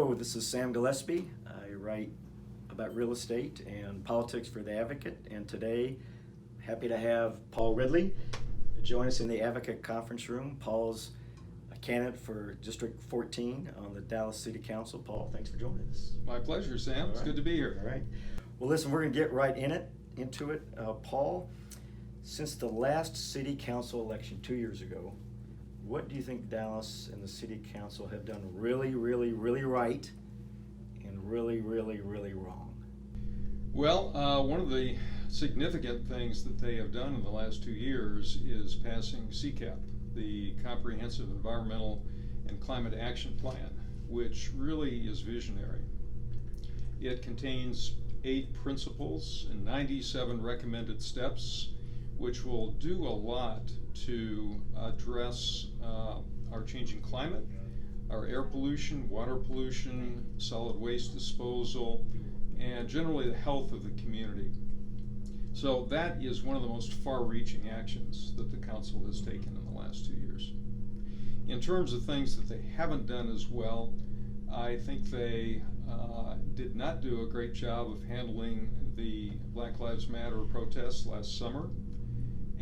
Hello, this is Sam Gillespie. I write about real estate and politics for The Advocate, and today, happy to have Paul Ridley join us in the Advocate conference room. Paul's a candidate for District 14 on the Dallas City Council. Paul, thanks for joining us. My pleasure, Sam. It's good to be here. All right. Well, listen, we're going to get right into it. Paul, since the last City Council election 2 years ago, what do you think Dallas and the City Council have done really right and really wrong? Well, one of the significant things that they have done in the last 2 years is passing CCAP, the Comprehensive Environmental and Climate Action Plan, which really is visionary. It contains 8 principles and 97 recommended steps, which will do a lot to address our changing climate, our air pollution, water pollution, solid waste disposal, and generally the health of the community. So that is one of the most far-reaching actions that the council has taken in the last 2 years. In terms of things that they haven't done as well, I think they did not do a great job of handling the Black Lives Matter protests last summer.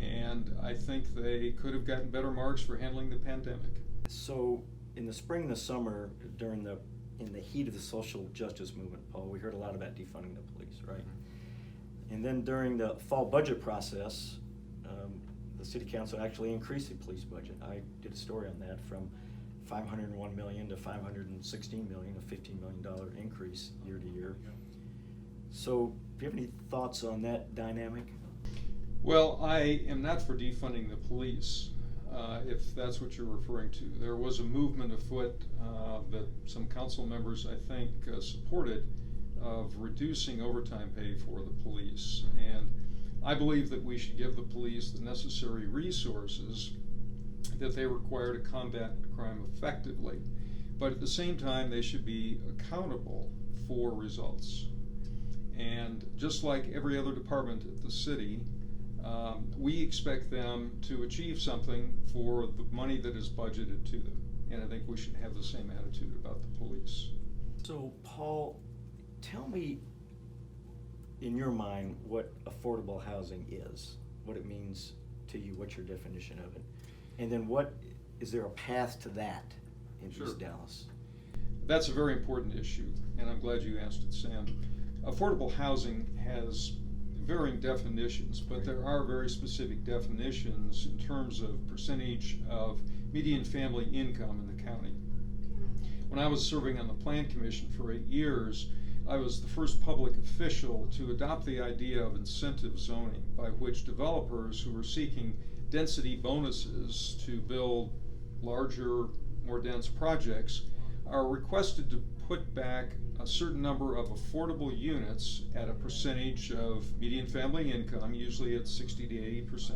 And I think they could have gotten better marks for handling the pandemic. So in the spring and the summer, in the heat of the social justice movement, Paul, we heard a lot about defunding the police, right? Mm-hmm. And then during the fall budget process, the City Council actually increased the police budget. I did a story on that, from $501 million to $516 million, a $15 million increase year to year. So do you have any thoughts on that dynamic? Well, I am not for defunding the police, if that's what you're referring to. There was a movement afoot that some council members, I think, supported, of reducing overtime pay for the police. And I believe that we should give the police the necessary resources that they require to combat crime effectively. But at the same time, they should be accountable for results. And just like every other department at the city, we expect them to achieve something for the money that is budgeted to them. And I think we should have the same attitude about the police. So, Paul, tell me, in your mind, what affordable housing is, what it means to you, what's your definition of it, and then is there a path to that in East Dallas? That's a very important issue, and I'm glad you asked it, Sam. Affordable housing has varying definitions, but there are very specific definitions in terms of percentage of median family income in the county. When I was serving on the Plan Commission for 8 years, I was the first public official to adopt the idea of incentive zoning, by which developers who were seeking density bonuses to build larger, more dense projects are requested to put back a certain number of affordable units at a percentage of median family income, usually at 60 to 80%,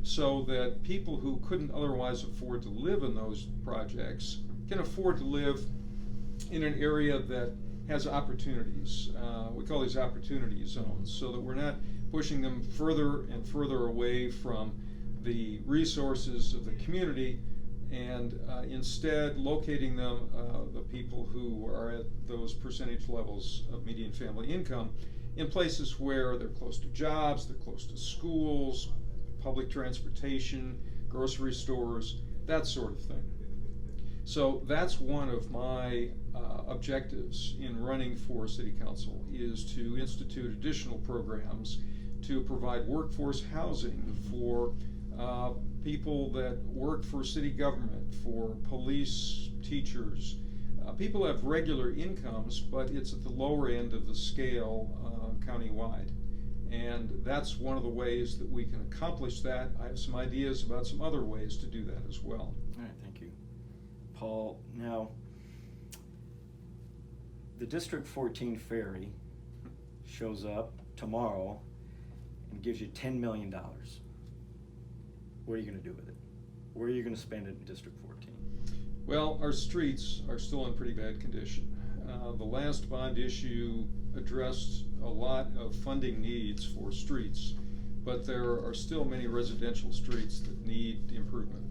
so that people who couldn't otherwise afford to live in those projects can afford to live in an area that has opportunities. We call these opportunity zones, so that we're not pushing them further and further away from the resources of the community, and instead locating them, the people who are at those percentage levels of median family income, in places where they're close to jobs, they're close to schools, public transportation, grocery stores, that sort of thing. So that's one of my objectives in running for City Council, is to institute additional programs to provide workforce housing for people that work for city government, for police, teachers, people who have regular incomes, but it's at the lower end of the scale countywide. And that's one of the ways that we can accomplish that. I have some ideas about some other ways to do that as well. All right, thank you, Paul. Now, the District 14 Ferry shows up tomorrow and gives you $10 million. What are you going to do with it? Where are you going to spend it in District 14? Well, our streets are still in pretty bad condition. The last bond issue addressed a lot of funding needs for streets, but there are still many residential streets that need improvement.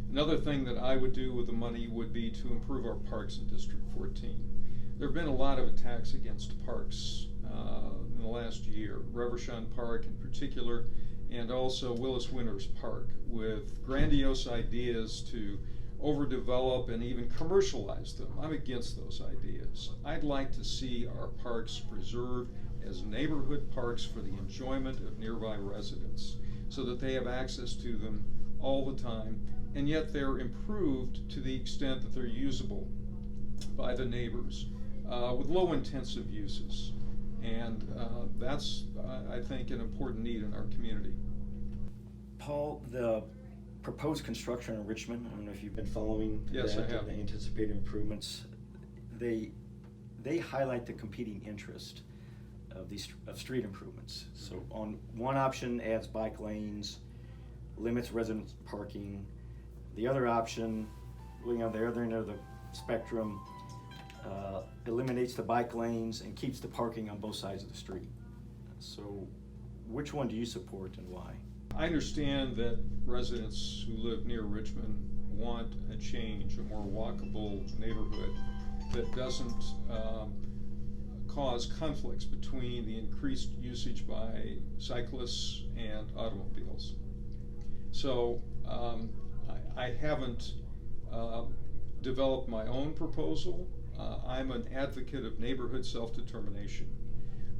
Another thing that I would do with the money would be to improve our parks in District 14. There have been a lot of attacks against parks in the last year, Reverchon Park in particular, and also Willis Winters Park, with grandiose ideas to overdevelop and even commercialize them. I'm against those ideas. I'd like to see our parks preserved as neighborhood parks for the enjoyment of nearby residents, so that they have access to them all the time, and yet they're improved to the extent that they're usable by the neighbors with low intensive uses. And that's, I think, an important need in our community. Paul, the proposed construction in Richmond, I don't know if you've been following Yes, that, I have. the anticipated improvements. They highlight the competing interest of street improvements. So on one option adds bike lanes, limits resident parking. The other option, looking on the other end of the spectrum, eliminates the bike lanes and keeps the parking on both sides of the street. So which one do you support and why? I understand that residents who live near Richmond want a change, a more walkable neighborhood that doesn't cause conflicts between the increased usage by cyclists and automobiles. So I haven't developed my own proposal. I'm an advocate of neighborhood self-determination.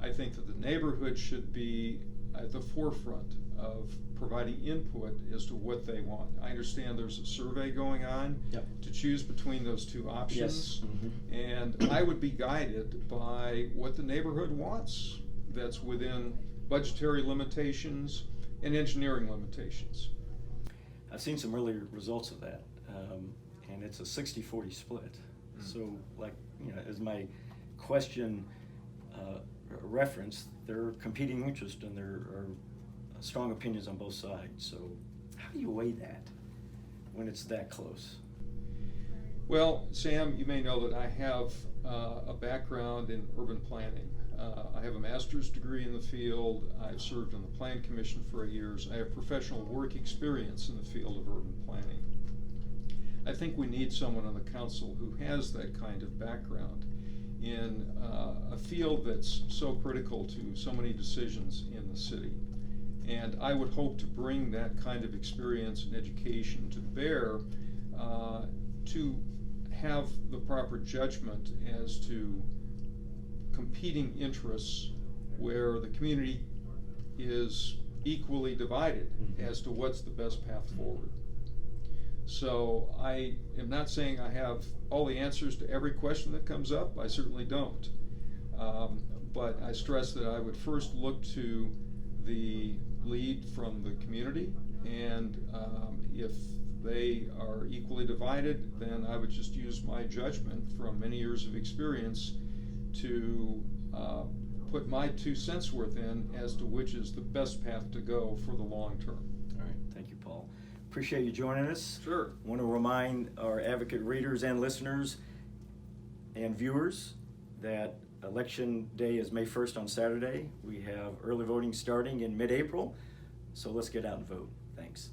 I think that the neighborhood should be at the forefront of providing input as to what they want. I understand there's a survey going on to choose between those two options. Yes. And I would be guided by what the neighborhood wants that's within budgetary limitations and engineering limitations. I've seen some early results of that, and it's a 60-40 split. So, like, as my question referenced, there are competing interests and there are strong opinions on both sides. So, how do you weigh that when it's that close? Well, Sam, you may know that I have a background in urban planning. I have a master's degree in the field. I've served on the Plan Commission for 8 years. I have professional work experience in the field of urban planning. I think we need someone on the council who has that kind of background in a field that's so critical to so many decisions in the city. And I would hope to bring that kind of experience and education to bear to have the proper judgment as to competing interests where the community is equally divided as to what's the best path forward. So I am not saying I have all the answers to every question that comes up. I certainly don't. But I stress that I would first look to the lead from the community, and if they are equally divided, then I would just use my judgment from many years of experience to put my 2 cents worth in as to which is the best path to go for the long term. All right, thank you, Paul. Appreciate you joining us. Sure. Want to remind our advocate readers and listeners and viewers that Election Day is May 1st on Saturday. We have early voting starting in mid-April, so let's get out and vote. Thanks.